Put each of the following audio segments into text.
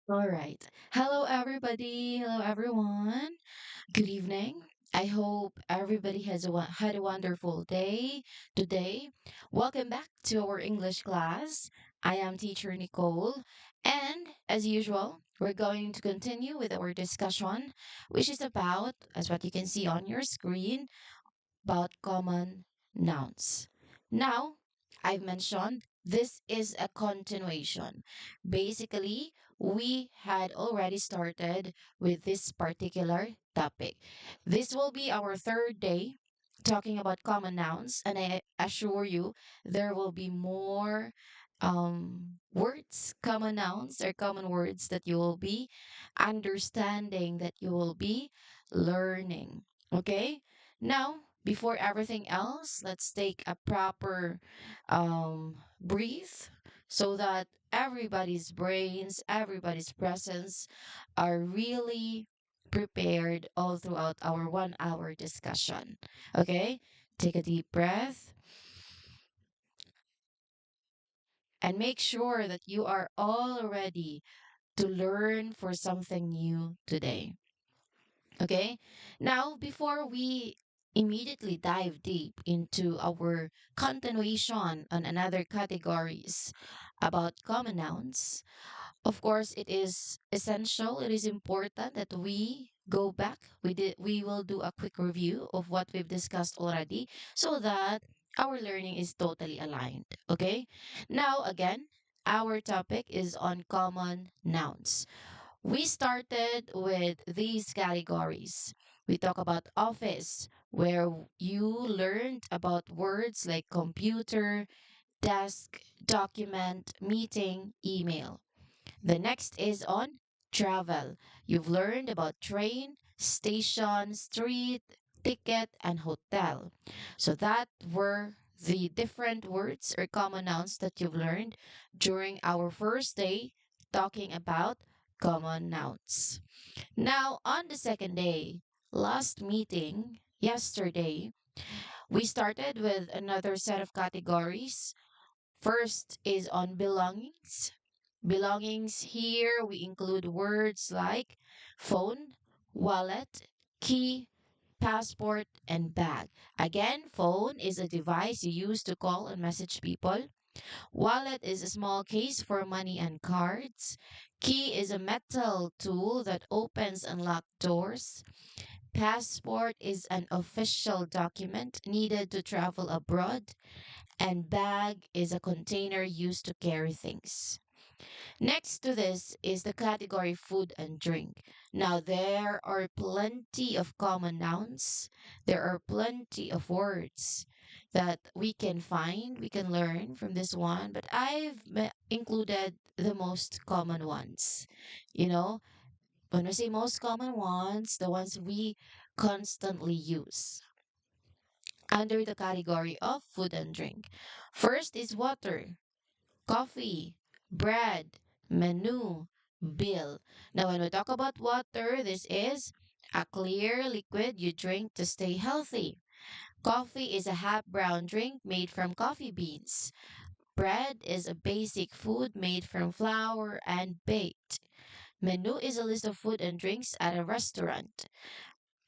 All right. Hello, everybody. Hello, everyone. Good evening. I hope everybody had a wonderful day today. Welcome back to our English class. I am teacher Nicole, and as usual, we're going to continue with our discussion, which is about, as what you can see on your screen, about common nouns. Now, I've mentioned this is a continuation. Basically, we had already started with this particular topic. This will be our third day talking about common nouns, and I assure you there will be more words, common nouns or common words that you will be understanding, that you will be learning. Okay? Now, before everything else, let's take a proper breathe so that everybody's brains, everybody's presence are really prepared all throughout our 1 hour discussion. Okay? Take a deep breath and make sure that you are all ready to learn for something new today. Okay. Now, before we immediately dive deep into our continuation on another categories about common nouns, of course, it is essential, it is important that we go back. We will do a quick review of what we've discussed already so that our learning is totally aligned. Okay. Now, again, our topic is on common nouns. We started with these categories. We talk about office, where you learned about words like computer, desk, document, meeting, email. The next is on travel. You've learned about train, station, street, ticket, and hotel. So that were the different words or common nouns that you've learned during our first day talking about common nouns. Now, on the second day, last meeting, yesterday, we started with another set of categories. First is on belongings. Belongings here, we include words like phone, wallet, key, passport, and bag. Again, phone is a device you use to call and message people. Wallet is a small case for money and cards. Key is a metal tool that opens and locks doors. Passport is an official document needed to travel abroad. And bag is a container used to carry things. Next to this is the category food and drink. Now, there are plenty of common nouns. There are plenty of words that we can find, we can learn from this one, but included the most common ones. You know, when I say most common ones, the ones we constantly use under the category of food and drink. First is water, coffee, bread, menu, bill. Now, when we talk about water, this is a clear liquid you drink to stay healthy. Coffee is a half brown drink made from coffee beans. Bread is a basic food made from flour and baked. Menu is a list of food and drinks at a restaurant.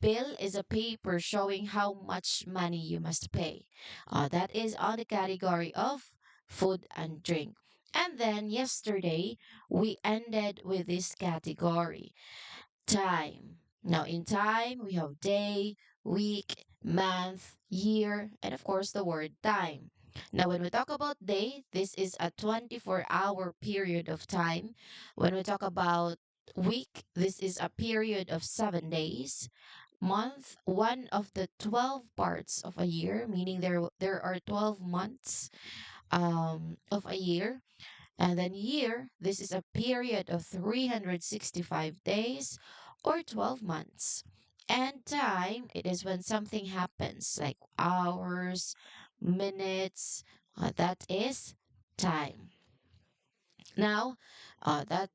Bill is a paper showing how much money you must pay. That is on the category of food and drink. And then yesterday, we ended with this category time. Now, in time, we have day, week, month, year, and of course, the word time. Now, when we talk about day, this is a 24-hour period of time. When we talk about week, this is a period of 7 days. Month, one of the 12 parts of a year, meaning there are 12 months of a year. And then year, this is a period of 365 days or 12 months. And time, it is when something happens, like hours, minutes, that is time. Now, that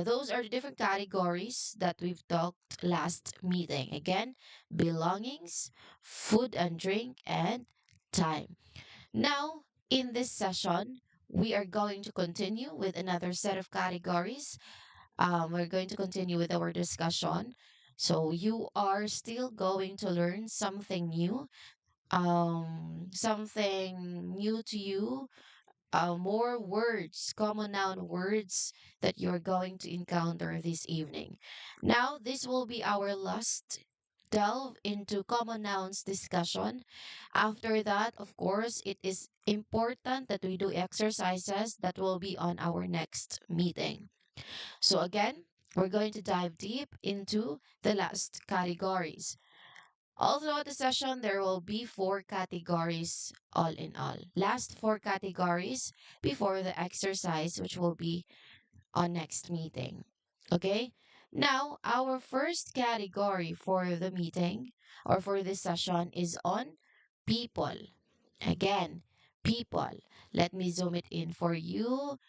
those are the different categories that we've talked last meeting. Again, belongings, food and drink, and time. Now, in this session, we are going to continue with another set of categories. We're going to continue with our discussion. So you are still going to learn something new to you, more words, common noun words that you're going to encounter this evening. Now, this will be our last delve into common nouns discussion. After that, of course, it is important that we do exercises that will be on our next meeting. So, again, we're going to dive deep into the last categories. All throughout the session, there will be four categories all in all. Last four categories before the exercise, which will be on next meeting. Okay? Now, our first category for the meeting or for this session is on people. Again, people. Let me zoom it in for you.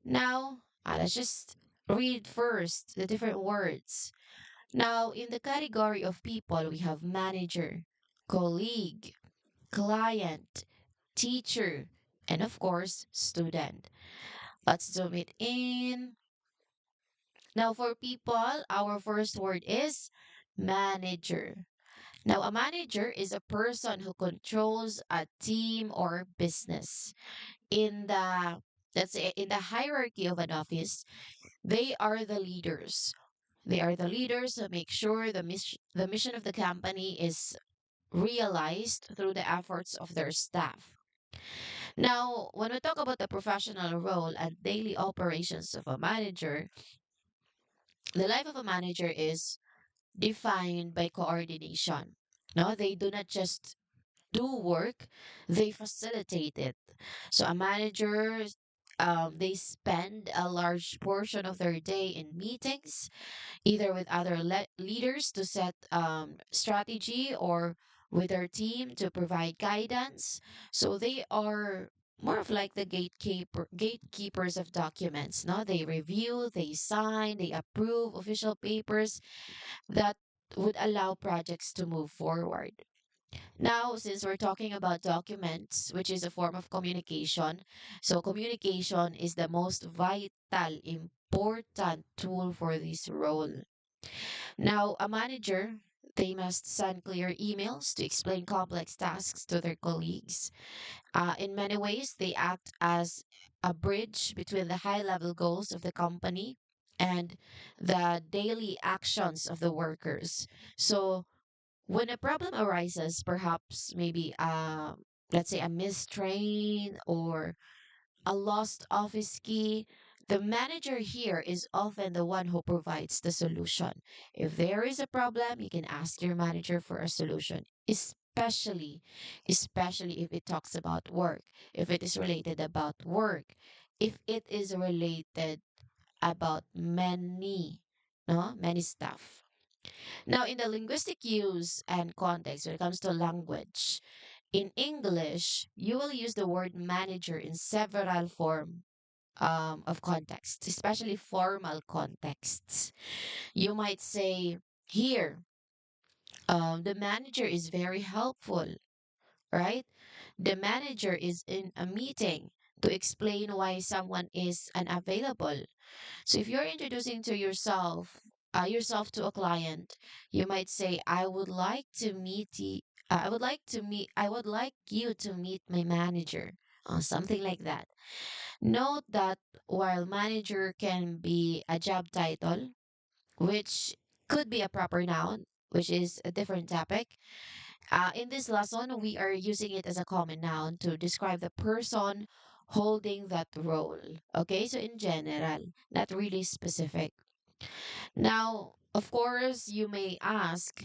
Now, let's just read first the different words. Now, in the category of people, we have manager, colleague, client, teacher, and of course, student. Let's zoom it in. Now, for people, our first word is manager. Now, a manager is a person who controls a team or business. In the let's say in the hierarchy of an office, they are the leaders. They are the leaders who make sure the mission of the company is realized through the efforts of their staff. Now, when we talk about the professional role and daily operations of a manager, the life of a manager is defined by coordination. No, they do not just do work, they facilitate it. So a manager, they spend a large portion of their day in meetings, either with other leaders to set strategy or with their team to provide guidance. So they are more of like the gatekeepers of documents. No, they review, they sign, they approve official papers that would allow projects to move forward. Now, since we're talking about documents, which is a form of communication, so communication is the most vital, important tool for this role. Now, a manager, they must send clear emails to explain complex tasks to their colleagues. In many ways, they act as a bridge between the high level goals of the company and the daily actions of the workers. So, when a problem arises, perhaps maybe let's say a missed train or a lost office key, the manager here is often the one who provides the solution. If there is a problem, you can ask your manager for a solution, especially if it talks about work, if it is related about work, if it is related about many stuff. Now, in the linguistic use and context, when it comes to language, in English, you will use the word manager in several form of contexts, especially formal contexts. You might say, here, the manager is very helpful, right? The manager is in a meeting to explain why someone is unavailable. So if you're introducing to yourself to a client, you might say, I would like you to meet my manager," or something like that. Note that while manager can be a job title, which could be a proper noun, which is a different topic, in this lesson, we are using it as a common noun to describe the person holding that role. Okay, so in general, not really specific. Now, of course, you might ask,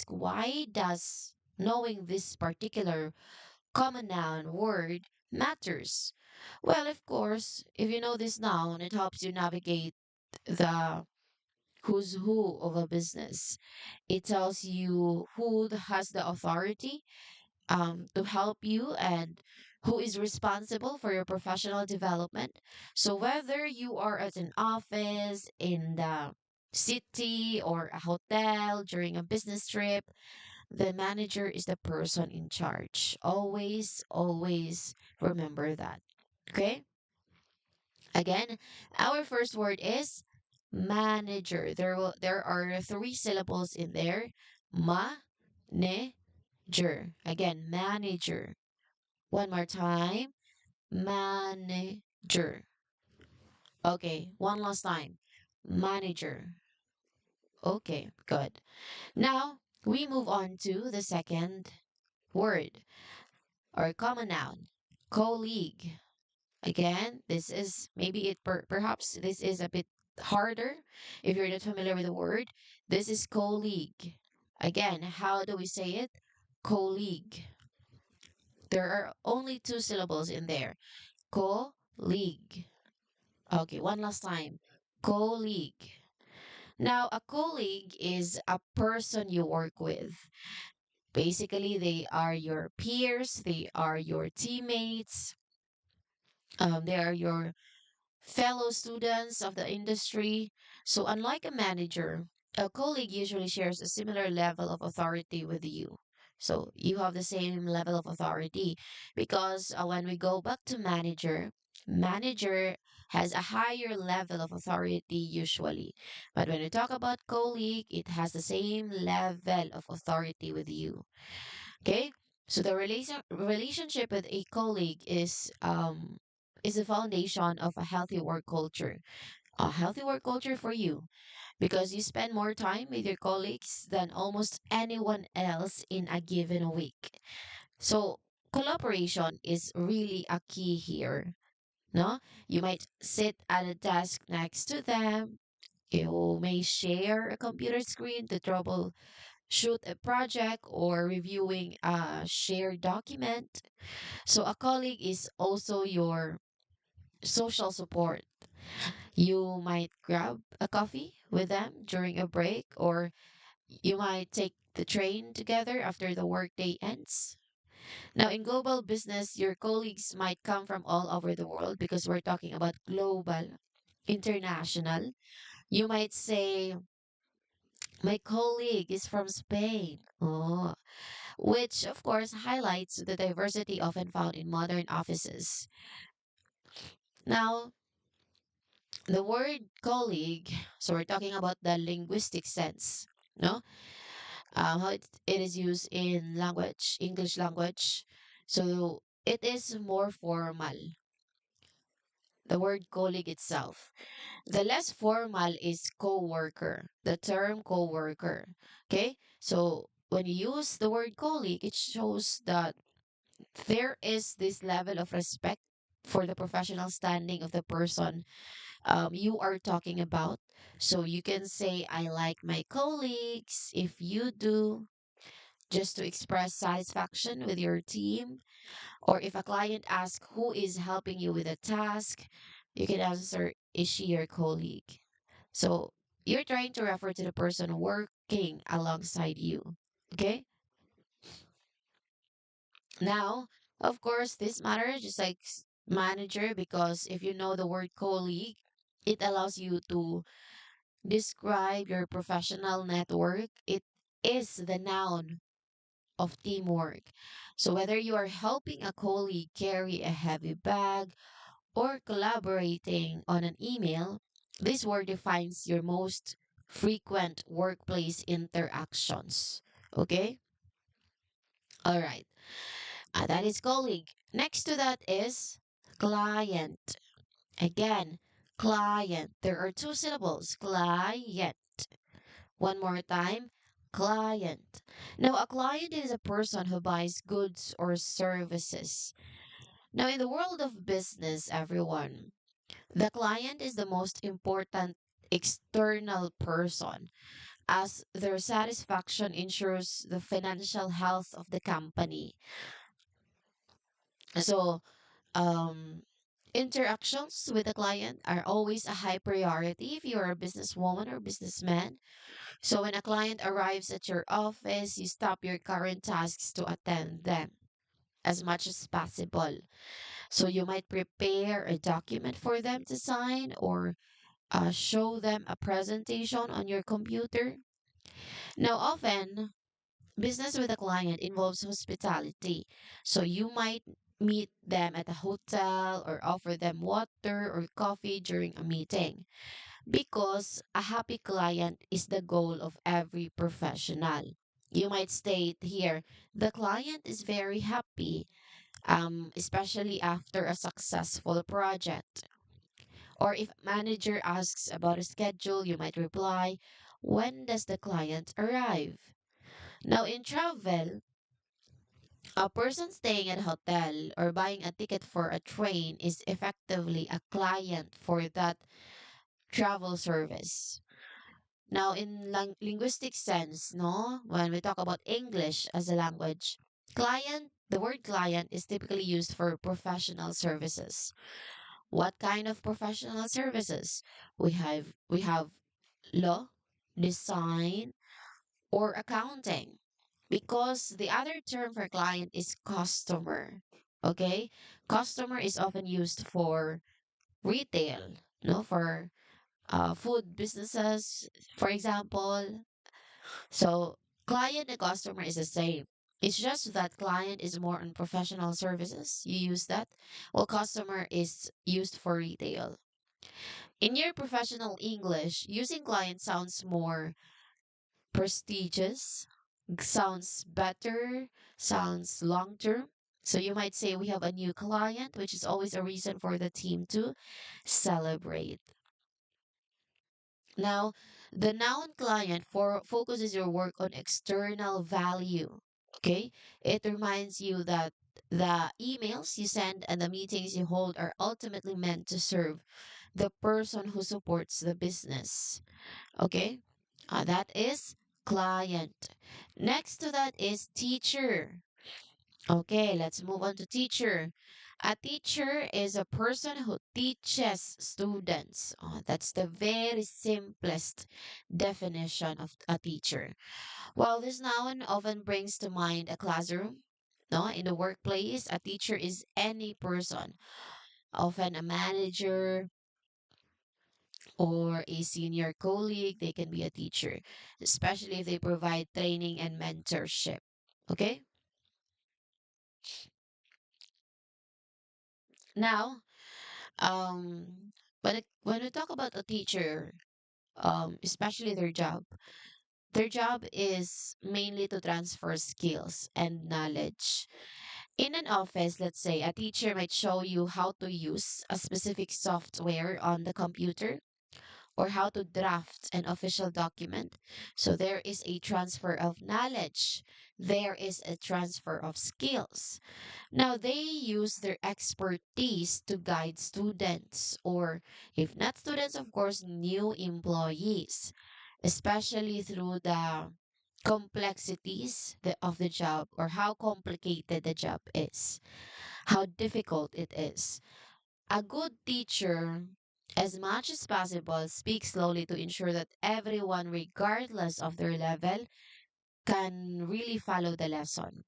why does knowing this particular common noun word matters? Well, of course, if you know this noun, it helps you navigate the who's who of a business. It tells you who has the authority to help you and who is responsible for your professional development. So, whether you are at an office, in the city, or a hotel during a business trip, the manager is the person in charge. Always, always remember that. Okay? Again, our first word is manager. There are three syllables in there. Ma, ne, ger. Again, manager. One more time. Manager. Okay, one last time. Manager. Okay, good. Now, we move on to the second word or common noun. Colleague. Again, this is maybe perhaps this is a bit harder if you're not familiar with the word. This is colleague. Again, how do we say it? Colleague. There are only two syllables in there. Colleague. Okay, one last time. Colleague. Now, a colleague is a person you work with. Basically, they are your peers, they are your teammates, they are your fellow students of the industry. So, unlike a manager, a colleague usually shares a similar level of authority with you. So, you have the same level of authority because when we go back to manager, manager has a higher level of authority usually. But when we talk about colleague, it has the same level of authority with you. Okay? So the relationship with a colleague is the foundation of a healthy work culture. A healthy work culture for you because you spend more time with your colleagues than almost anyone else in a given week. So collaboration is really a key here. No? You might sit at a desk next to them. You may share a computer screen to troubleshoot a project or reviewing a shared document. So a colleague is also your social support. You might grab a coffee with them during a break, or you might take the train together after the workday ends. Now, in global business, your colleagues might come from all over the world because we're talking about global, international. You might say, my colleague is from Spain. Oh, which of course highlights the diversity often found in modern offices. Now, the word colleague, so we're talking about the linguistic sense, no? How it is used in language, English language. So it is more formal, the word colleague itself. The less formal is co-worker, the term co-worker. Okay? So when you use the word colleague, it shows that there is this level of respect for the professional standing of the person you are talking about. So you can say, I like my colleagues. If you do, just to express satisfaction with your team. Or if a client asks who is helping you with a task, you can answer, is she your colleague? So you're trying to refer to the person working alongside you. Okay? Now, of course, this matters just like manager because if you know the word colleague, it allows you to describe your professional network. It is the noun of teamwork. So whether you are helping a colleague carry a heavy bag or collaborating on an email, this word defines your most frequent workplace interactions. Okay? All right. That is colleague. Next to that is client. Again, client. There are two syllables. Client. One more time. Client. Now, a client is a person who buys goods or services. Now, in the world of business, everyone, the client is the most important external person as their satisfaction ensures the financial health of the company. So, um, interactions with the client are always a high priority if you're a businesswoman or businessman. So when a client arrives at your office, you stop your current tasks to attend them as much as possible. So you might prepare a document for them to sign or show them a presentation on your computer. Now, often business with a client involves hospitality. So you might meet them at a hotel or offer them water or coffee during a meeting, because a happy client is the goal of every professional. You might state here, the client is very happy, especially after a successful project. Or if a manager asks about a schedule, you might reply, when does the client arrive? Now, in travel, a person staying at a hotel or buying a ticket for a train is effectively a client for that travel service. Now, in linguistic sense, no, when we talk about English as a language, the word client is typically used for professional services. What kind of professional services? We have law, design, or accounting. Because the other term for client is customer. Okay? Customer is often used for retail, no, for food businesses, for example. So client and customer is the same. It's just that client is more on professional services. You use that. While customer is used for retail. In your professional English, using client sounds more prestigious, sounds better, sounds long term. So you might say we have a new client, which is always a reason for the team to celebrate. Now, the noun client focuses your work on external value. Okay? It reminds you that the emails you send and the meetings you hold are ultimately meant to serve the person who supports the business. Okay? That is client. Next to that is teacher. Okay, let's move on to teacher. A teacher is a person who teaches students. That's the very simplest definition of a teacher. While this noun often brings to mind a classroom, no, in the workplace, a teacher is any person, often a manager or a senior colleague. They can be a teacher, especially if they provide training and mentorship. Okay, now um when we talk about a teacher, especially their job is mainly to transfer skills and knowledge. In an office, let's say a teacher might show you how to use a specific software on the computer or how to draft an official document. So there is a transfer of knowledge, there is a transfer of skills. Now, they use their expertise to guide students, or if not students, of course, new employees, especially through the of the job, or how complicated the job is, how difficult it is. A good teacher, as much as possible, speaks slowly to ensure that everyone, regardless of their level, can really follow the lesson.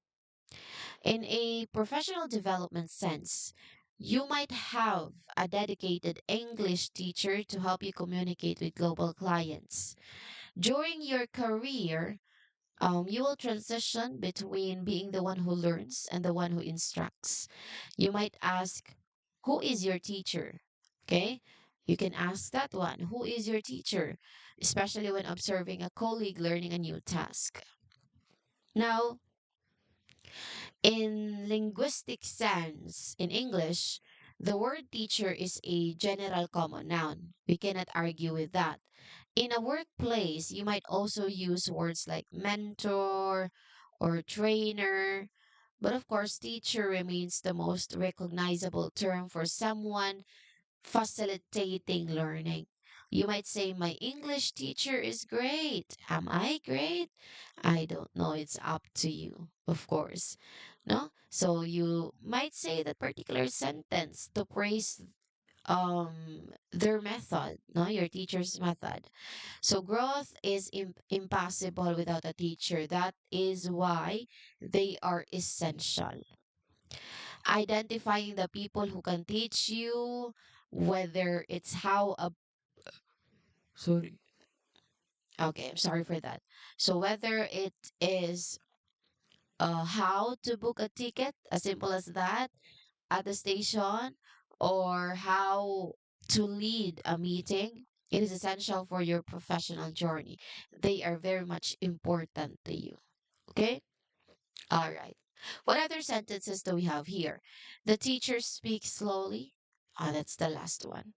In a professional development sense, you might have a dedicated English teacher to help you communicate with global clients. During your career, you will transition between being the one who learns and the one who instructs. You might ask, who is your teacher? Okay? You can ask that one, who is your teacher? Especially when observing a colleague learning a new task. Now, in linguistic sense, in English, the word teacher is a general common noun. We cannot argue with that. In a workplace, you might also use words like mentor or trainer, but of course, teacher remains the most recognizable term for someone facilitating learning. You might say, my English teacher is great. Am I great? I don't know. It's up to you, of course. No? So you might say that particular sentence to praise their method, no, your teacher's method. So growth is impossible without a teacher. That is why they are essential. Identifying the people who can teach you, whether it's how a sorry. Okay, I'm sorry for that. So whether it is how to book a ticket, as simple as that, at the station, or how to lead a meeting. It is essential for your professional journey. They are very much important to you. Okay? All right. What other sentences do we have here? The teacher speaks slowly. Ah, that's the last one.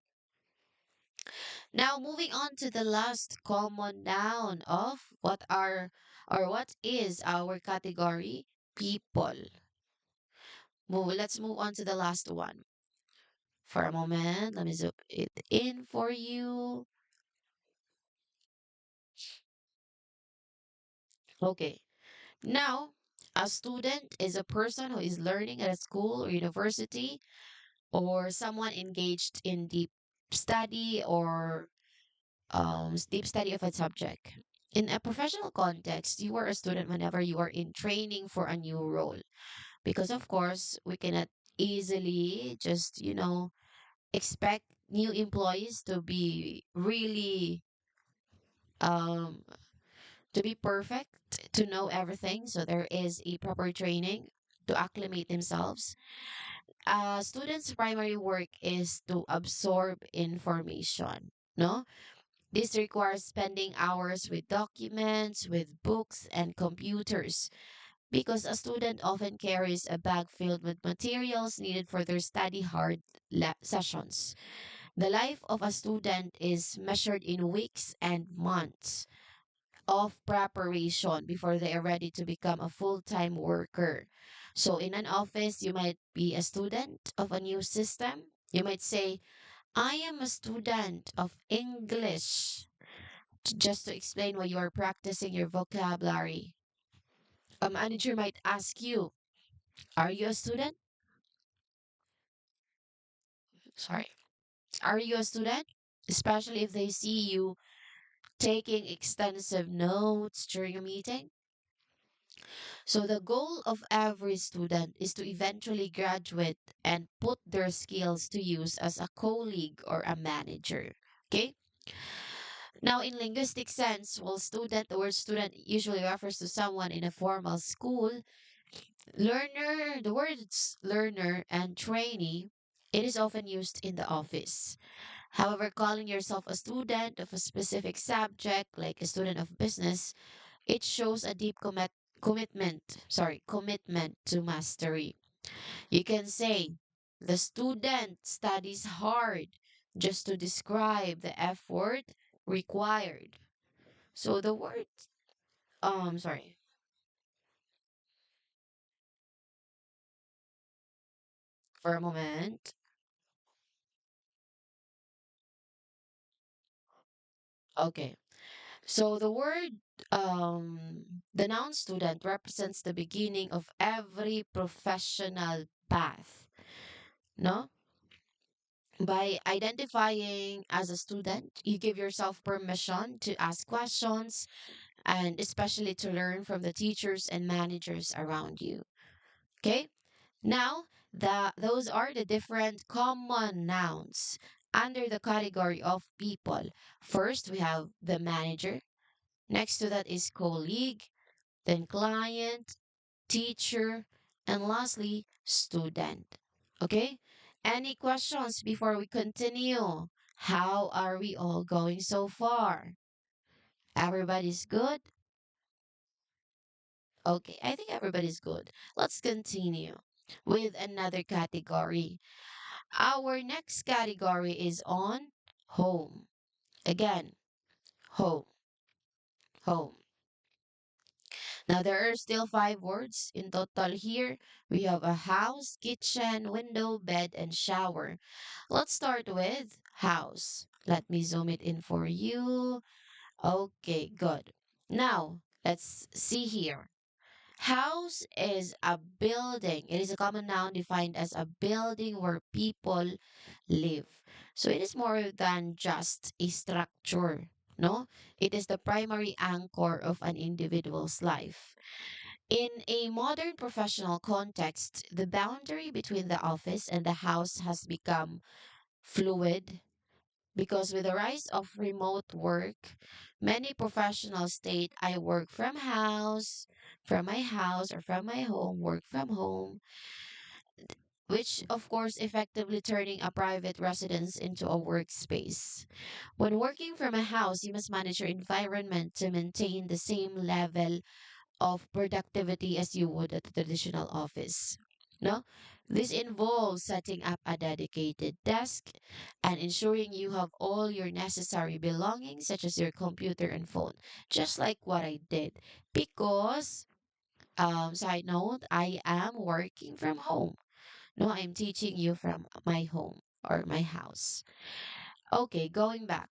Now, moving on to the last common noun of what are or what is our category? People. Let's move on to the last one. For a moment, let me zoom it in for you. Okay. Now, a student is a person who is learning at a school or university, or someone engaged in deep study or deep study of a subject. In a professional context, you are a student whenever you are in training for a new role. Because, of course, we cannot easily just, expect new employees um, to be perfect, to know everything. So there is a proper training to acclimate themselves. Students' primary work is to absorb information. No, this requires spending hours with documents, with books, and computers because a student often carries a bag filled with materials needed for their study hard sessions. The life of a student is measured in weeks and months of preparation before they are ready to become a full time worker. So, in an office, you might be a student of a new system. You might say, I am a student of English, just to explain why you are practicing your vocabulary. A manager might ask you, are you a student? Sorry. Are you a student? Especially if they see you taking extensive notes during a meeting. So, the goal of every student is to eventually graduate and put their skills to use as a colleague or a manager. Okay? Now, in linguistic sense, while student, the word student usually refers to someone in a formal school, the words learner and trainee, it is often used in the office. However, calling yourself a student of a specific subject, like a student of business, it shows a deep commitment to mastery. You can say the student studies hard just to describe the effort required. So the word sorry, for a moment. Okay. So the noun student represents the beginning of every professional path. No? By identifying as a student, you give yourself permission to ask questions and especially to learn from the teachers and managers around you. Okay? Now, those are the different common nouns under the category of people. First, we have the manager. Next to that is colleague, then client, teacher, and lastly, student. Okay? Any questions before we continue? How are we all going so far? Everybody's good? Okay, I think everybody's good. Let's continue with another category. Our next category is on home. Again, home, home. Now, there are still five words in total here. We have a house, kitchen, window, bed, and shower. Let's start with house. Let me zoom it in for you. Okay, good. Now, let's see here. House is a building. It is a common noun defined as a building where people live. So it is more than just a structure, no? It is the primary anchor of an individual's life. In a modern professional context, the boundary between the office and the house has become fluid Because with the rise of remote work, many professionals state I work from my house or from my home, work from home, which of course effectively turning a private residence into a workspace. When working from a house, you must manage your environment to maintain the same level of productivity as you would at a traditional office. No? This involves setting up a dedicated desk and ensuring you have all your necessary belongings, such as your computer and phone, just like what I did. Because, side note, I am working from home. No, I'm teaching you from my home or my house. Okay, going back.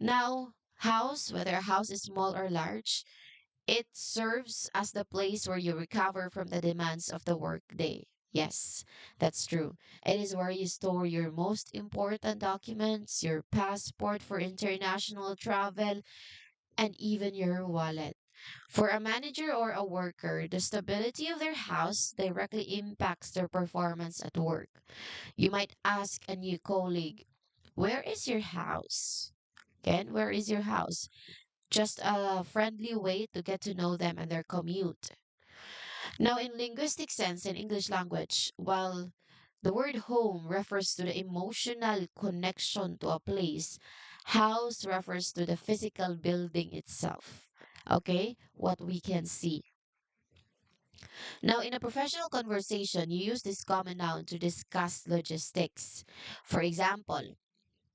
Now, house, whether a house is small or large, it serves as the place where you recover from the demands of the workday. Yes, that's true. It is where you store your most important documents, your passport for international travel, and even your wallet. For a manager or a worker, the stability of their house directly impacts their performance at work. You might ask a new colleague, where is your house? Ken, where is your house? Just a friendly way to get to know them and their commute. Now, in linguistic sense, in English language, while the word home refers to the emotional connection to a place, house refers to the physical building itself. Okay, what we can see. Now, in a professional conversation, you use this common noun to discuss logistics. For example,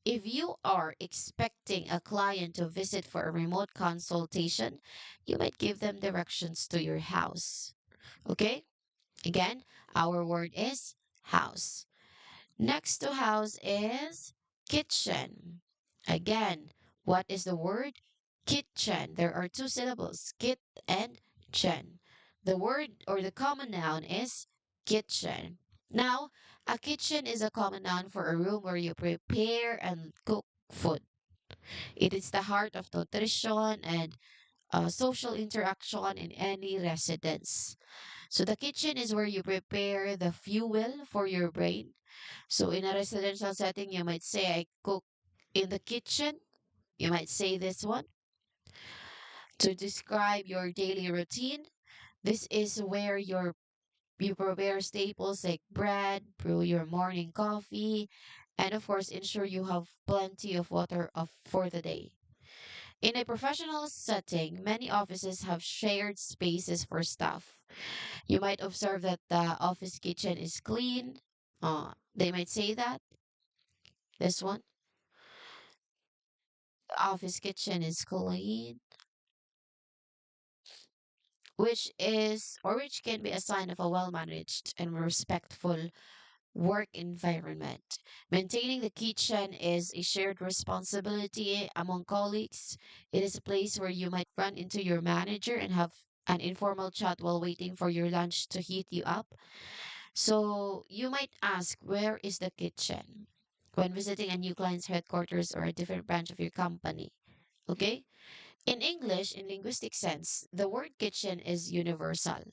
if you are expecting a client to visit for a remote consultation, you might give them directions to your house. Okay? Again, our word is house. Next to house is kitchen. Again, what is the word? Kitchen. There are two syllables, kit and chen. The word or the common noun is kitchen. Now, a kitchen is a common noun for a room where you prepare and cook food. It is the heart of nutrition and social interaction in any residence. So the kitchen is where you prepare the fuel for your brain. So in a residential setting, you might say, I cook in the kitchen. You might say this one to describe your daily routine. This is where you prepare staples like bread, brew your morning coffee, and of course ensure you have plenty of water for the day. In a professional setting, many offices have shared spaces for staff. You might observe that the office kitchen is clean. They might say that this one, the office kitchen is clean, which can be a sign of a well-managed and respectful work environment. Maintaining the kitchen is a shared responsibility among colleagues. It is a place where you might run into your manager and have an informal chat while waiting for your lunch to heat you up. So you might ask, where is the kitchen? When visiting a new client's headquarters or a different branch of your company. Okay? In English, in linguistic sense, the word kitchen is universal.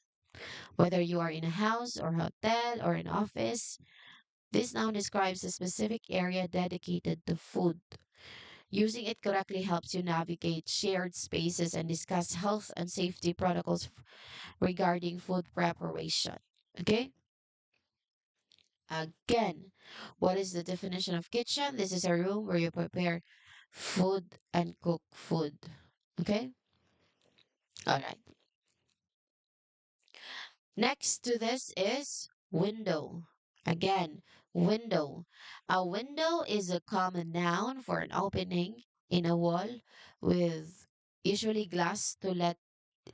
Whether you are in a house or hotel or an office, this noun describes a specific area dedicated to food. Using it correctly helps you navigate shared spaces and discuss health and safety protocols regarding food preparation. Okay? Again, what is the definition of kitchen? This is a room where you prepare food and cook food. Okay? All right. Next to this is window. Again, window. A window is a common noun for an opening in a wall with usually glass to let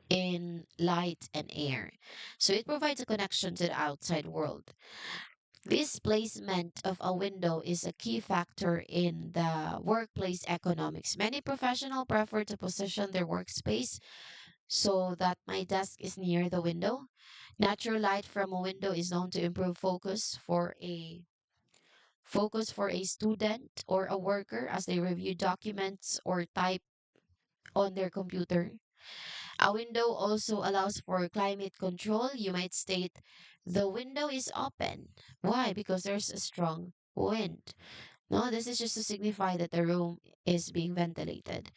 in light and air. So it provides a connection to the outside world. This placement of a window is a key factor in the workplace economics. Many professionals prefer to position their workspace so that my desk is near the window. Natural light from a window is known to improve focus for a student or a worker as they review documents or type on their computer. A window also allows for climate control. You might state, the window is open. Why? Because there's a strong wind. No, this is just to signify that the room is being ventilated.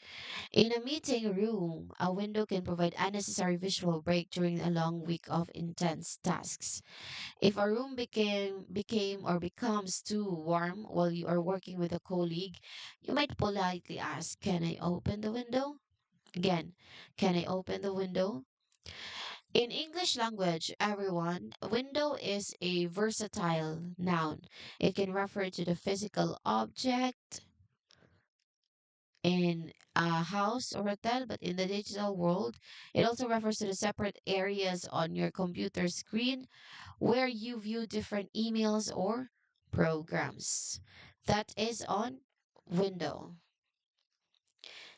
In a meeting room, a window can provide unnecessary visual break during a long week of intense tasks. If a room became or becomes too warm while you are working with a colleague, you might politely ask, "Can I open the window?" Again, "Can I open the window?" In English language, everyone, a window is a versatile noun. It can refer to the physical object in a house or hotel, but in the digital world, it also refers to the separate areas on your computer screen where you view different emails or programs. That is on window.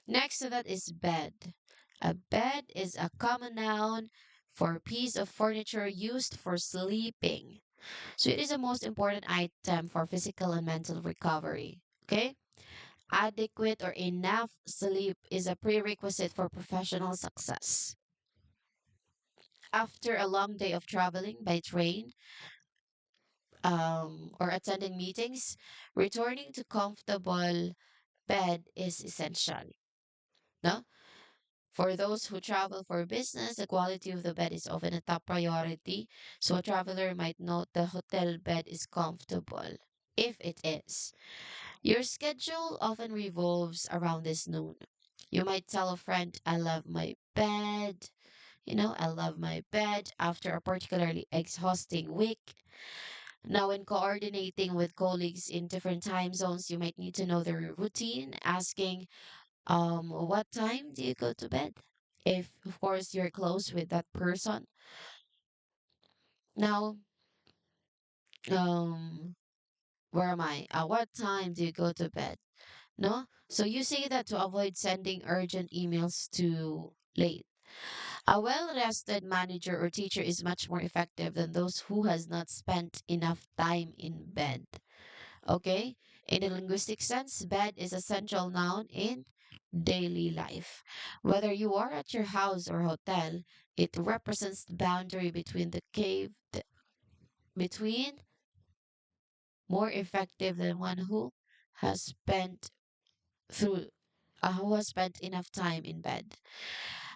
Next to that is bed. A bed is a common noun for a piece of furniture used for sleeping. So it is the most important item for physical and mental recovery. Okay? Adequate or enough sleep is a prerequisite for professional success. After a long day of traveling by train, or attending meetings, returning to comfortable bed is essential. No? For those who travel for business, the quality of the bed is often a top priority. So a traveler might note the hotel bed is comfortable. If it is, your schedule often revolves around this noon. You might tell a friend, "I love my bed." I love my bed after a particularly exhausting week. Now, in coordinating with colleagues in different time zones, you might need to know their routine, asking, what time do you go to bed? If, of course, you're close with that person. Now, um, where am I? What time do you go to bed? No? So you say that to avoid sending urgent emails too late. A well-rested manager or teacher is much more effective than those who has not spent enough time in bed. Okay? In a linguistic sense, bed is a central noun in daily life. Whether you are at your house or hotel, it represents the boundary between the cave, between more effective than one has spent through who has spent enough time in bed.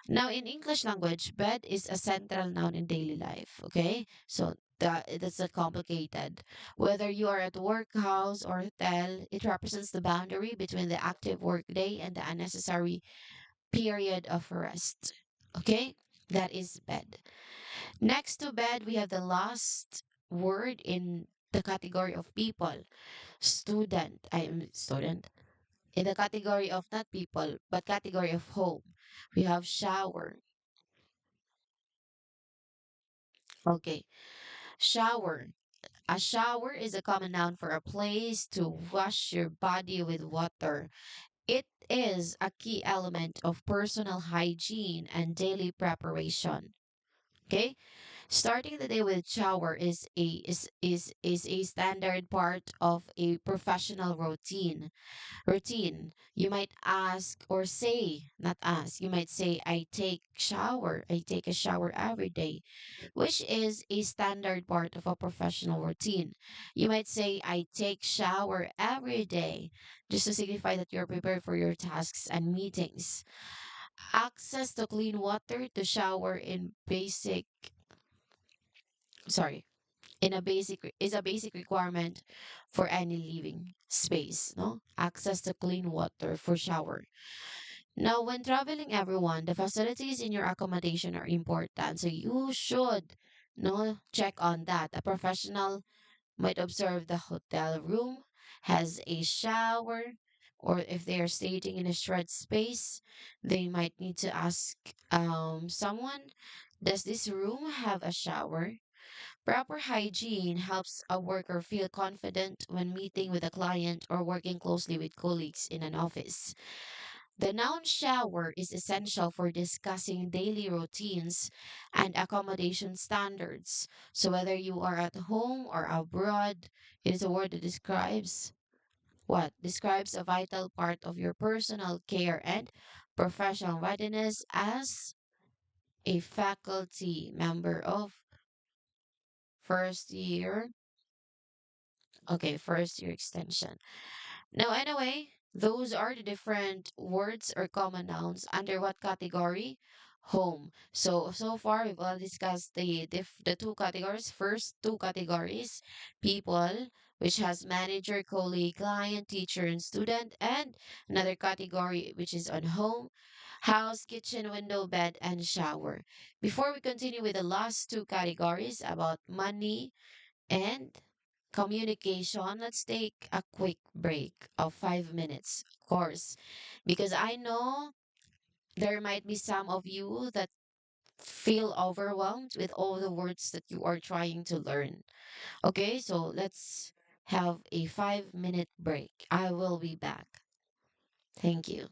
Now, in English language, bed is a central noun in daily life. Okay, so that's a complicated. Whether you are at work, house, or hotel, it represents the boundary between the active workday and the unnecessary period of rest. Okay, that is bed. Next to bed, we have the last word in the category of people. Student. I am student. In the category of not people, but category of home, we have shower. Okay, shower. A shower is a common noun for a place to wash your body with water. It is a key element of personal hygiene and daily preparation. Okay? Starting the day with shower is a standard part of a professional routine. You might ask or say, not ask, you might say, "I take shower. I take a shower every day," which is a standard part of a professional routine. You might say, "I take shower every day," just to signify that you're prepared for your tasks and meetings. Access to clean water to shower sorry, in a is a basic requirement for any living space, no? Access to clean water for shower. Now, when traveling, everyone, the facilities in your accommodation are important. So you should no check on that. A professional might observe the hotel room has a shower, or if they are staying in a shared space, they might need to ask someone, "Does this room have a shower?" Proper hygiene helps a worker feel confident when meeting with a client or working closely with colleagues in an office. The noun shower is essential for discussing daily routines and accommodation standards. So, whether you are at home or abroad, it is a word that describes what? Describes a vital part of your personal care and professional readiness as a faculty member of first year. Okay, first year extension. Now, anyway, those are the different words or common nouns under what category? Home. So far we've all discussed the two categories. First two categories, people, which has manager, colleague, client, teacher, and student, and another category which is on home, house, kitchen, window, bed, and shower. Before we continue with the last two categories about money and communication, let's take a quick break of 5 minutes, of course, because I know there might be some of you that feel overwhelmed with all the words that you are trying to learn. Okay, so let's have a 5 minute break. I will be back. Thank you.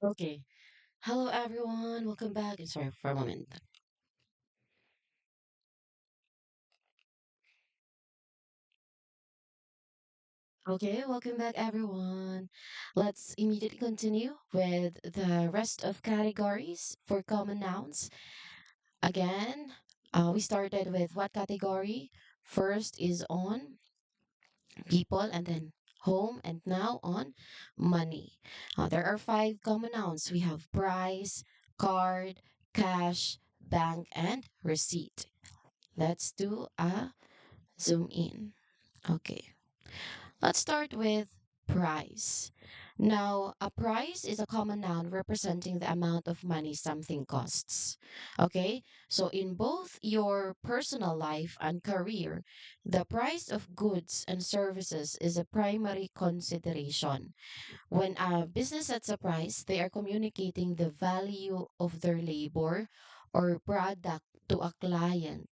Okay. Hello, everyone. Welcome back. Sorry for a moment. Okay, welcome back, everyone. Let's immediately continue with the rest of categories for common nouns. Again, we started with what category? First is on people and then home, and now on money. There are five common nouns. We have price, card, cash, bank, and receipt. Let's do a zoom in. Okay. Let's start with price. Now, a price is a common noun representing the amount of money something costs. Okay? So, in both your personal life and career, the price of goods and services is a primary consideration. When a business sets a price, they are communicating the value of their labor or product to a client.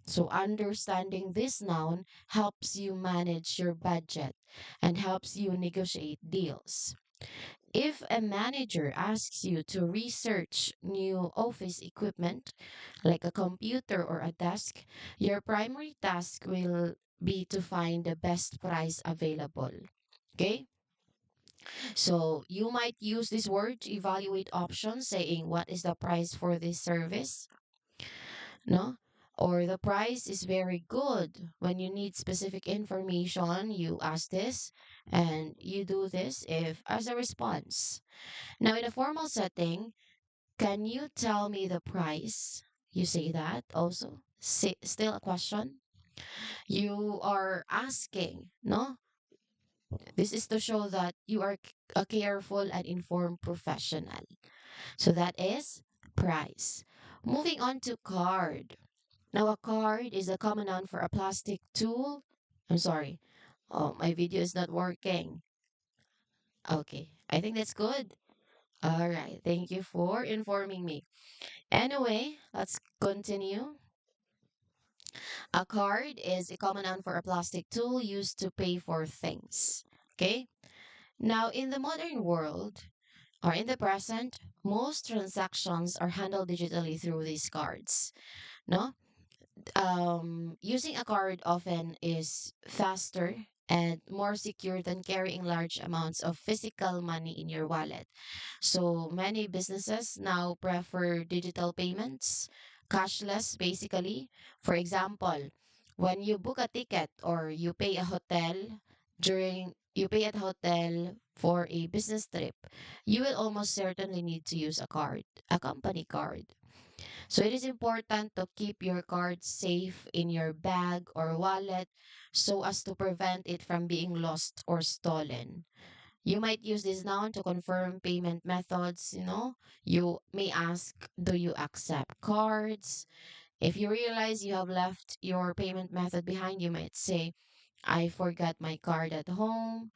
So, understanding this noun helps you manage your budget and helps you negotiate deals. If a manager asks you to research new office equipment, like a computer or a desk, your primary task will be to find the best price available. Okay? So, you might use this word to evaluate options, saying, what is the price for this service? No, or the price is very good. When you need specific information, you ask this and you do this if as a response. Now, in a formal setting, can you tell me the price? You say that also. Still a question. You are asking, no? This is to show that you are a careful and informed professional. So that is price. Moving on to card. Now, a card is a common noun for a plastic tool. I'm sorry. Oh, my video is not working. Okay, I think that's good. All right, thank you for informing me. Anyway, let's continue. A card is a common noun for a plastic tool used to pay for things. Okay, now in the modern world, or in the present, most transactions are handled digitally through these cards. No? Using a card often is faster and more secure than carrying large amounts of physical money in your wallet. So many businesses now prefer digital payments, cashless basically. For example, when you book a ticket or you pay at hotel for a business trip, you will almost certainly need to use a card, a company card. So it is important to keep your card safe in your bag or wallet so as to prevent it from being lost or stolen. You might use this noun to confirm payment methods, you know. You may ask, do you accept cards? If you realize you have left your payment method behind, you might say, I forgot my card at home.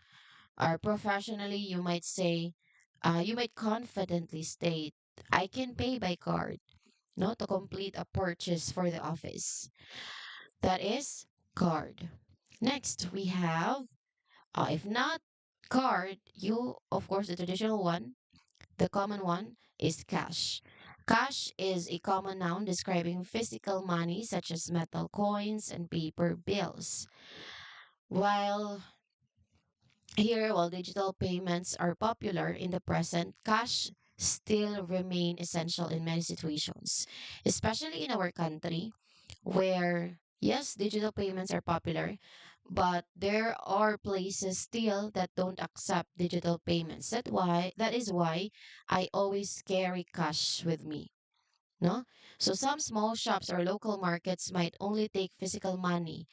Or professionally, you might confidently state, I can pay by card, no, to complete a purchase for the office. That is card. Next, we have, if not card, you, of course, the traditional one, the common one is cash. Cash is a common noun describing physical money such as metal coins and paper bills. While while digital payments are popular in the present, cash still remain essential in many situations, especially in our country where yes, digital payments are popular, but there are places still that don't accept digital payments. That is why I always carry cash with me. No? So some small shops or local markets might only take physical money,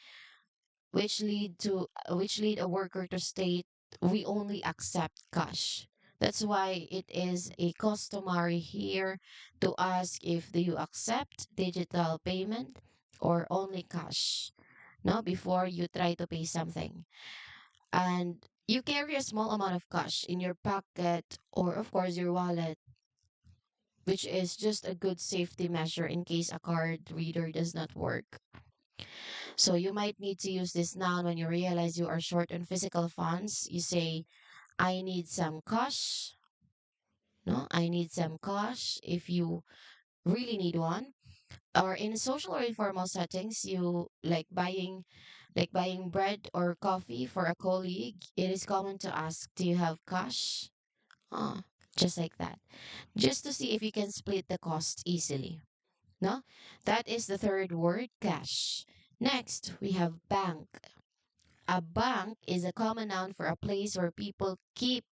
which lead a worker to state we only accept cash. That's why it is a customary here to ask if do you accept digital payment or only cash. No, before you try to pay something. And you carry a small amount of cash in your pocket or of course your wallet, which is just a good safety measure in case a card reader does not work. So you might need to use this noun when you realize you are short on physical funds. You say, I need some cash. No, I need some cash if you really need one. Or in social or informal settings, you like buying bread or coffee for a colleague, it is common to ask, do you have cash? Oh, just like that. Just to see if you can split the cost easily. No? That is the third word, cash. Next, we have bank. A bank is a common noun for a place where people keep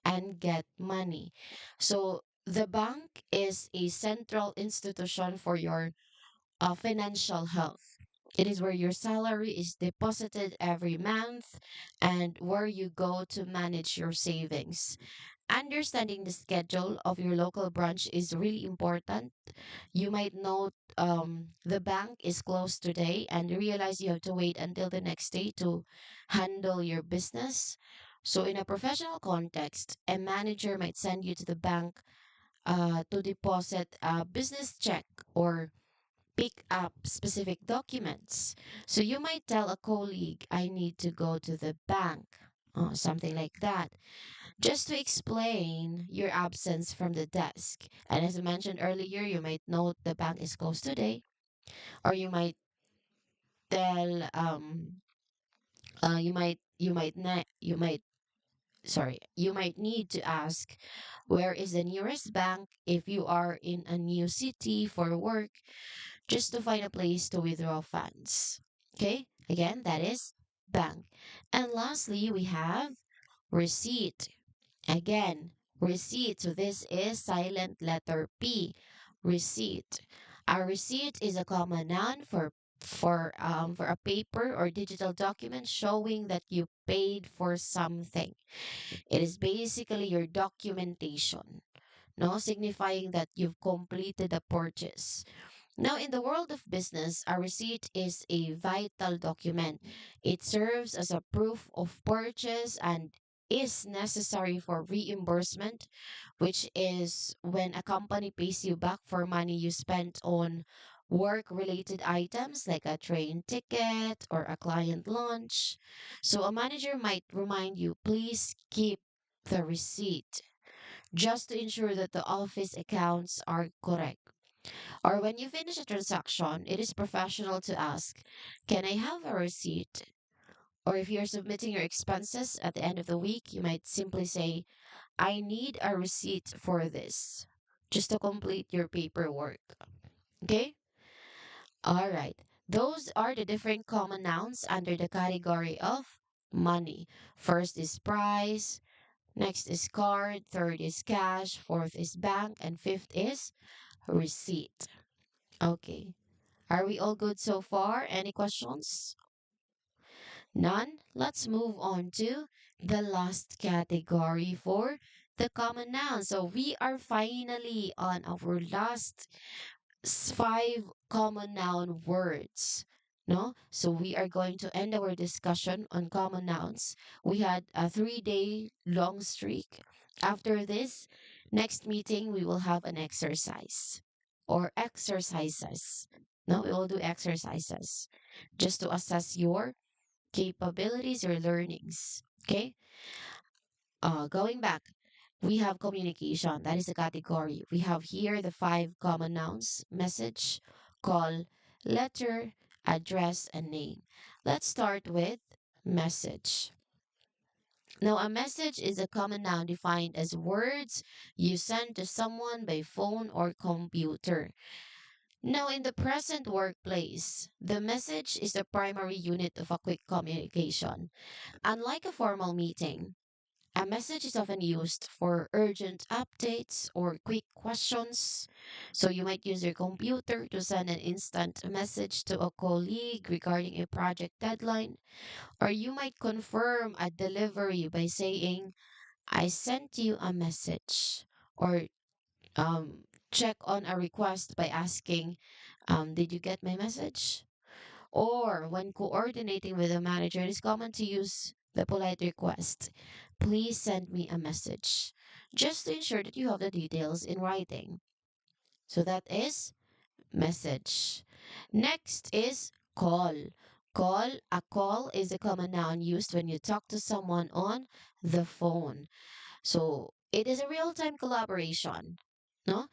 and get money. So the bank is a central institution for your financial health. It is where your salary is deposited every month and where you go to manage your savings. Understanding the schedule of your local branch is really important. You might note the bank is closed today and realize you have to wait until the next day to handle your business. So, in a professional context, a manager might send you to the bank to deposit a business check or pick up specific documents. So, you might tell a colleague, I need to go to the bank, or something like that, just to explain your absence from the desk. And as I mentioned earlier, you might note the bank is closed today, or you might tell you might sorry, you might need to ask where is the nearest bank if you are in a new city for work, just to find a place to withdraw funds. Okay? Again, that is bank. And lastly, we have receipt. Again, receipt. So this is silent letter P. Receipt. A receipt is a common noun for a paper or digital document showing that you paid for something. It is basically your documentation, no, signifying that you've completed a purchase. Now, in the world of business, a receipt is a vital document. It serves as a proof of purchase and is necessary for reimbursement, which is when a company pays you back for money you spent on work related items like a train ticket or a client lunch. So, a manager might remind you, please keep the receipt just to ensure that the office accounts are correct. Or when you finish a transaction, it is professional to ask, can I have a receipt? Or if you're submitting your expenses at the end of the week, you might simply say, I need a receipt for this, just to complete your paperwork. Okay? All right. Those are the different common nouns under the category of money. First is price, next is card, third is cash, fourth is bank, and fifth is receipt. Okay. Are we all good so far? Any questions? None? Let's move on to the last category for the common noun. So we are finally on our last five common noun words. No? So we are going to end our discussion on common nouns. We had a 3 day long streak. After this, next meeting, we will have an exercise or exercises. No, we will do exercises just to assess your capabilities or learnings. Okay? Going back, we have communication. That is a category. We have here the five common nouns: message, call, letter, address, and name. Let's start with message. Now, a message is a common noun defined as words you send to someone by phone or computer. Now, in the present workplace, the message is the primary unit of a quick communication. Unlike a formal meeting, a message is often used for urgent updates or quick questions. So you might use your computer to send an instant message to a colleague regarding a project deadline, or you might confirm a delivery by saying, I sent you a message, or um, check on a request by asking, did you get my message? Or when coordinating with a manager, it is common to use the polite request, please send me a message, just to ensure that you have the details in writing. So that is message. Next is call. A call is a common noun used when you talk to someone on the phone. So It is a real-time collaboration. No?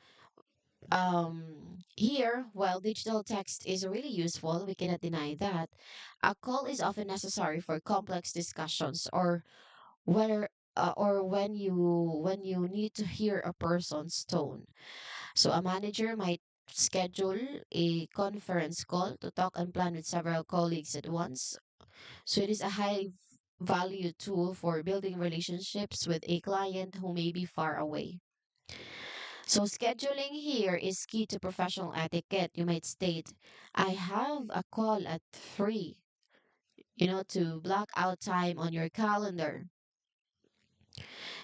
Here, while digital text is really useful, we cannot deny that a call is often necessary for complex discussions whether or when you need to hear a person's tone. So a manager might schedule a conference call to talk and plan with several colleagues at once. So it is a high value tool for building relationships with a client who may be far away. So scheduling here is key to professional etiquette. You might state, I have a call at 3, to block out time on your calendar.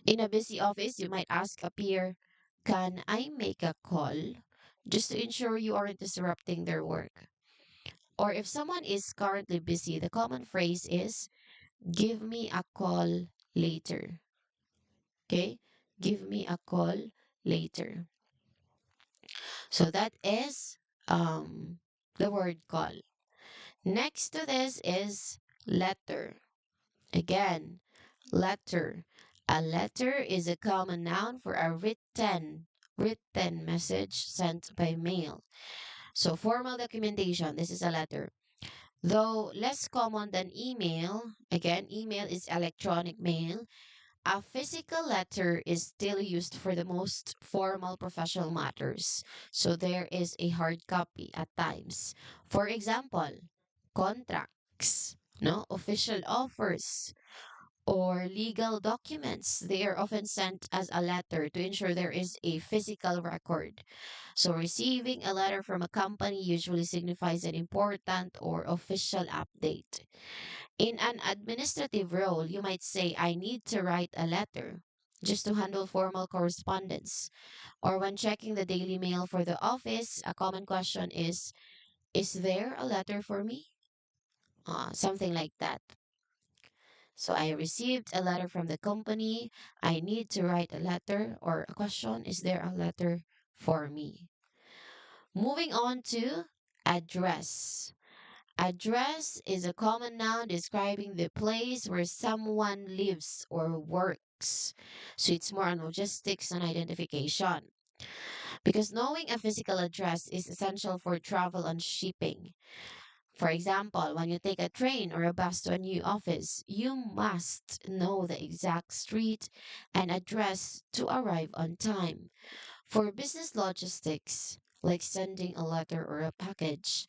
In a busy office, you might ask a peer, can I make a call? Just to ensure you aren't disrupting their work. Or if someone is currently busy, the common phrase is, give me a call later. Okay? Give me a call later. So that is the word call. Next to this is letter. Again, letter. A letter is a common noun for a written message sent by mail. So formal documentation, this is a letter. Though less common than email, again, email is electronic mail. A physical letter is still used for the most formal professional matters. So there is a hard copy at times. For example, contracts, no, official offers, or legal documents. They are often sent as a letter to ensure there is a physical record. So receiving a letter from a company usually signifies an important or official update. In an administrative role, you might say, I need to write a letter just to handle formal correspondence. Or when checking the daily mail for the office, a common question is there a letter for me? Something like that. So I received a letter from the company. I need to write a letter, or a question, is there a letter for me? Moving on to address. Address is a common noun describing the place where someone lives or works. So it's more on logistics and identification. Because knowing a physical address is essential for travel and shipping. For example, when you take a train or a bus to a new office, you must know the exact street and address to arrive on time. For business logistics, like sending a letter or a package,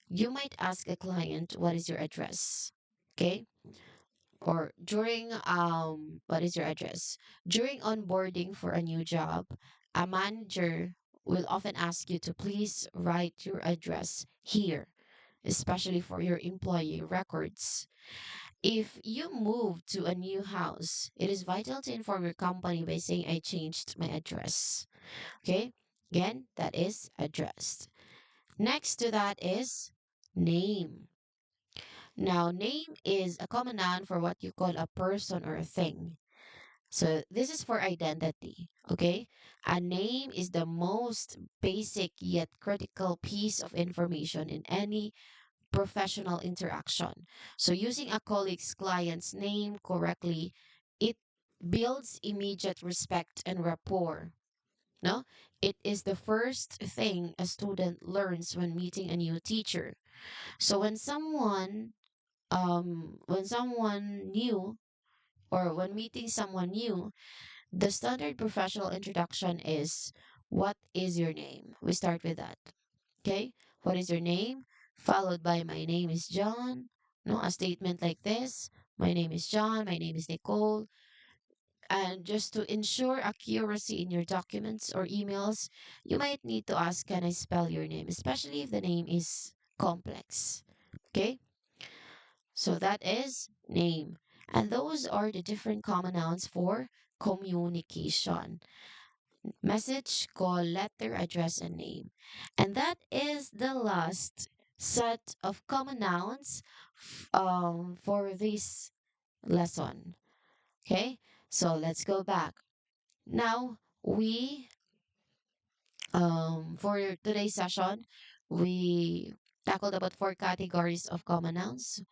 you might ask a client, what is your address? Okay? Or during what is your address? During onboarding for a new job, a manager will often ask you to please write your address here, especially for your employee records. If you move to a new house, it is vital to inform your company by saying I changed my address. Okay? Again, that is address. Next to that is name. Now, name is a common noun for what you call a person or a thing. So this is for identity, okay? A name is the most basic yet critical piece of information in any professional interaction. So using a colleague's client's name correctly, it builds immediate respect and rapport. No? It is the first thing a student learns when meeting a new teacher. So when someone new or when meeting someone new, the standard professional introduction is, what is your name? We start with that. Okay? What is your name? Followed by, my name is John. No, a statement like this. My name is John. My name is Nicole. And just to ensure accuracy in your documents or emails, you might need to ask, can I spell your name? Especially if the name is complex. Okay? So that is name. And those are the different common nouns for communication. Message, call, letter, address, and name. And that is the last set of common nouns for this lesson. Okay? So let's go back. Now, for today's session, we tackled about 4 categories of common nouns.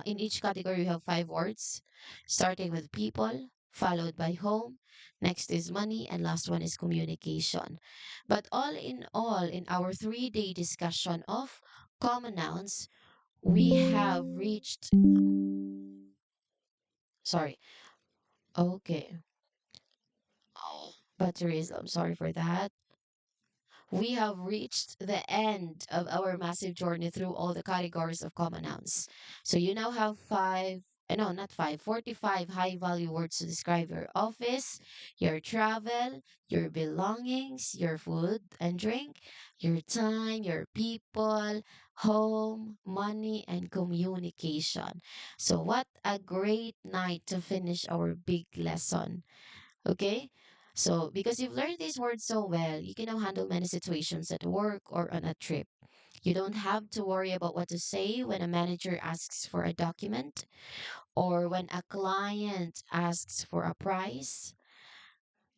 In each category, we have 5 words, starting with people. followed by home. Next is money, and last one is communication. But all, in our 3 day discussion of common nouns, we have reached, sorry, okay, oh, battery is, I'm sorry for that. We have reached the end of our massive journey through all the categories of common nouns. So you now have no, not five, 45 high value words to describe your office, your travel, your belongings, your food and drink, your time, your people, home, money, and communication. So, what a great night to finish our big lesson. Okay? So, because you've learned these words so well, you can now handle many situations at work or on a trip. You don't have to worry about what to say when a manager asks for a document or when a client asks for a price.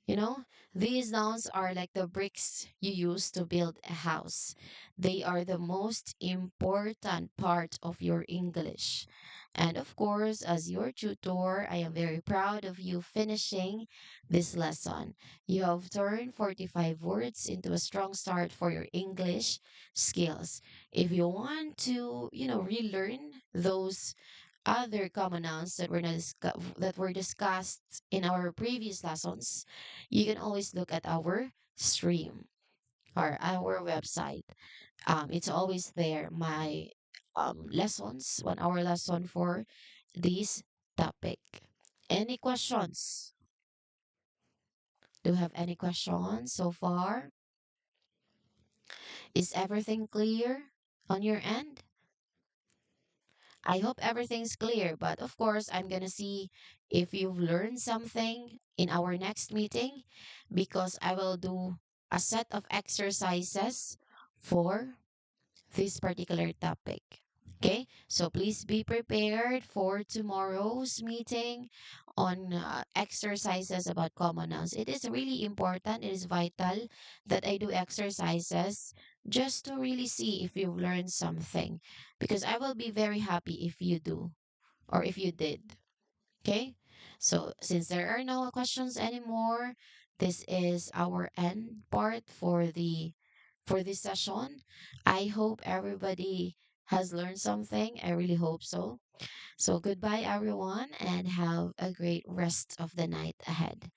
You know, these nouns are like the bricks you use to build a house. They are the most important part of your English. And of course, as your tutor, I am very proud of you finishing this lesson. You have turned 45 words into a strong start for your English skills. If you want to, relearn those other common nouns that were discussed in our previous lessons, you can always look at our stream or our website. It's always there. My lessons, 1 hour lesson for this topic. Any questions? Do you have any questions so far? Is everything clear on your end? I hope everything's clear, but of course, I'm going to see if you've learned something in our next meeting because I will do a set of exercises for this particular topic. Okay, so please be prepared for tomorrow's meeting on exercises about common nouns. It is really important, it is vital that I do exercises just to really see if you've learned something because I will be very happy if you do or if you did. Okay, so since there are no questions anymore, this is our end part for this session. I hope everybody has learned something. I really hope so. So goodbye everyone and have a great rest of the night ahead.